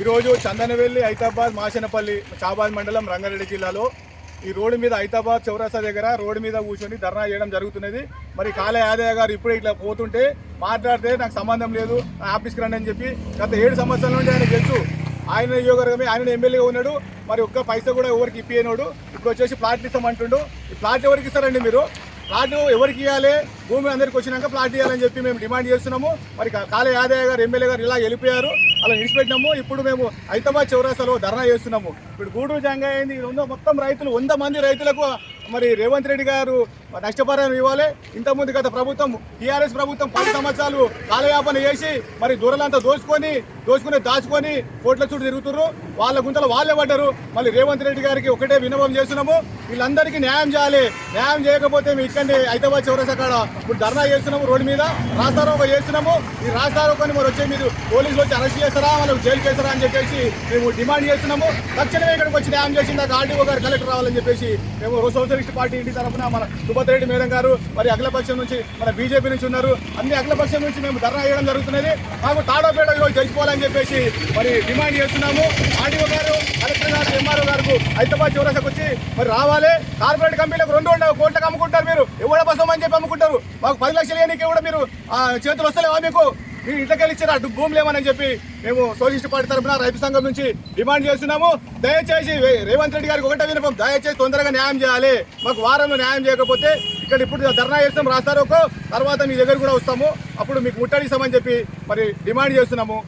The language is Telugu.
ఈరోజు చందనవెల్లి, హైదరాబాద్, మాషనపల్లి, చాబాద్ మండలం, రంగారెడ్డి జిల్లాలో ఈ రోడ్డు మీద హైదరాబాద్ చౌరస్తా దగ్గర రోడ్డు మీద కూర్చొని ధర్నా చేయడం జరుగుతున్నది. మరి కాళే యాదయ్య గారు ఇప్పుడే ఇట్లా పోతుంటే మాట్లాడితే నాకు సంబంధం లేదు, ఆఫీస్కి రండి అని చెప్పి గత 7 సంవత్సరాల నుండి ఆయన తెలుసు. ఆయన నియోజకవర్గమే, ఆయన ఎమ్మెల్యేగా ఉన్నాడు. మరి ఒక్క పైసా కూడా ఎవరికి ఇప్పియనోడు. ఇప్పుడు వచ్చేసి ప్లాట్ ఇస్తామంటుండు. ఈ ప్లాట్ ఎవరికి ఇస్తారండి మీరు? ప్లాట్ ఎవరికి ఇవ్వాలి? భూమి అందరికి వచ్చినాక ప్లాట్ ఇవ్వాలని చెప్పి మేము డిమాండ్ చేస్తున్నాము. మరి కాళే యాదయ్య గారు ఎమ్మెల్యే గారు ఇలా వెళ్ళిపోయారు, అలా విడిచిపెట్టినాము. ఇప్పుడు మేము హైదరాబాద్ చౌరస్తాలో ధర్నా చేస్తున్నాము. ఇప్పుడు గూడూరు జంగా అయింది. మొత్తం రైతులు 100 మంది రైతులకు మరి రేవంత్ రెడ్డి గారు నష్టపరిహారం ఇవ్వాలి. ఇంతకుముందు గత ప్రభుత్వం, టీఆర్ఎస్ ప్రభుత్వం 10 సంవత్సరాలు కాలయాపన చేసి మరి దూరలంతా దాచుకొని కోట్ల చుట్టూ తిరుగుతున్నారు. వాళ్ళ గుంతలు వాళ్ళే పడ్డారు. మళ్ళీ రేవంత్ రెడ్డి గారికి ఒకటే విన్నపం చేస్తున్నాము, వీళ్ళందరికీ న్యాయం చేయాలి. న్యాయం చేయకపోతే మేము ఇక్కడే హైదరాబాద్ చౌరస్తా కాడ ఇప్పుడు ధర్నా చేస్తున్నాము. రోడ్డు మీద రాస్తారోకో చేస్తున్నాము. ఈ రాస్తారోకోని మరి వచ్చే మీరు పోలీసులు వచ్చి అరెస్ట్ చేస్తారా, వాళ్ళకి జైలుకి వేస్తారా అని చెప్పేసి మేము డిమాండ్ చేస్తున్నాము. తక్షణమే ఇక్కడికి వచ్చి న్యాయం చేసింది ఆర్డీఓ గారు, కలెక్టర్ రావాలని చెప్పేసి మేము సోషలిస్ట్ పార్టీ ఇంటి తరఫున మన సుభద్రెడ్డి మేడం గారు, మరి అఖిలపక్షం నుంచి మన బీజేపీ నుంచి ఉన్నారు, అన్ని అఖిలపక్షం నుంచి మేము ధర్నా చేయడం జరుగుతున్నది. మాకు తాడోపేట ఈరోజు తెలిసిపోవాలని చెప్పేసి మరి డిమాండ్ చేస్తున్నాము. ఆర్డీఓ గారు, కలెక్టర్ గారు, ఎంఆర్ఓ గారు హైదరాబాద్ చౌరస్తాకు వచ్చి మరి రావాలి. కార్పొరేట్ కంపెనీలకు 2 కోట్లకు అమ్ముకుంటారు, మీరు ఎవడ బసం అని చెప్పి అమ్ముకుంటారు. మాకు 10 లక్షలు ఇవ్వడానికి కూడా మీరు చేతులు వస్తలేవా? మీకు మీరు ఇంట్లోకి ఇచ్చారు అటు భూమి లేమని చెప్పి మేము సోషలిస్ట్ పార్టీ తరఫున రైతు సంఘం నుంచి డిమాండ్ చేస్తున్నాము. దయచేసి రేవంత్ రెడ్డి గారికి ఒకటే వినపం, దయచేసి తొందరగా న్యాయం చేయాలి. మాకు వారంలో న్యాయం చేయకపోతే ఇక్కడ ఇప్పుడు ధర్నా చేస్తాం, రాస్తారోకో తర్వాత మీ దగ్గర కూడా వస్తాము, అప్పుడు మీకు ముట్టడిస్తామని చెప్పి మరి డిమాండ్ చేస్తున్నాము.